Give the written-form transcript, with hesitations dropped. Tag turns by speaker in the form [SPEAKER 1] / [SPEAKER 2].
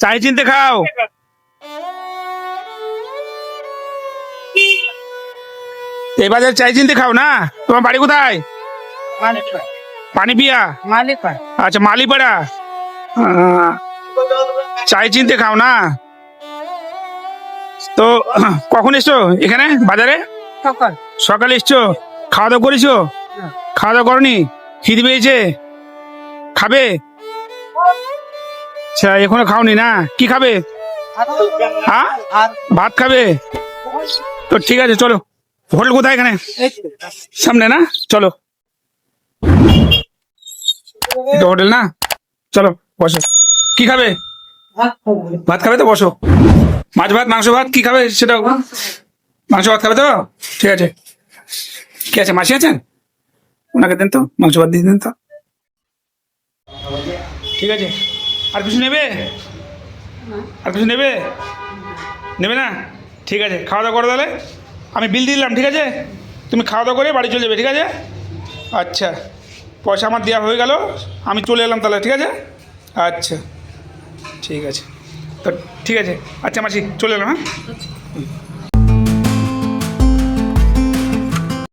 [SPEAKER 1] চাই চিনতে খাও। এবারে চাই চিনতে খাও না। তোমার বাড়ি কোথায়? পানিপিয়া। আচ্ছা, মালিপাড়া। চাই চিনতে খাও না তো। কখন এসছো এখানে বাজারে? সকালে এসছো। খাওয়া দাওয়া করেছো? খাওয়া দাওয়া করনি? খিদে পেয়েছে? খাবে? আচ্ছা, এখনো খাওনি না। কি খাবে? হ্যাঁ, ভাত খাবে তো। ঠিক আছে, চলো। হোটেল কোথায়? এখানে সামনে না? চলো, হোটেল না? চলো বসো। কি খাবে? ভাত খাবে তো, বসো। মাছ ভাত, মাংস ভাত, কি খাবে সেটা? মাংস ভাত খাবে তো? ঠিক আছে। কি আছে, মাসি আছেন? ওনাকে দেন তো, মাংস ভাত দিয়ে দেন তো। ঠিক আছে। আর কিছু নেবে? আর কিছু নেবে? নেবে না? ঠিক আছে, খাওয়া দাওয়া করো তাহলে। আমি বিল দিলাম, ঠিক আছে? তুমি খাওয়া দাওয়া করে বাড়ি চলে যাবে, ঠিক আছে? আচ্ছা, পয়সা আমার দেওয়া হয়ে গেল, আমি চলে এলাম তাহলে, ঠিক আছে? আচ্ছা, ঠিক আছে তো। ঠিক আছে, আচ্ছা মাসি, চলে এলাম। হ্যাঁ।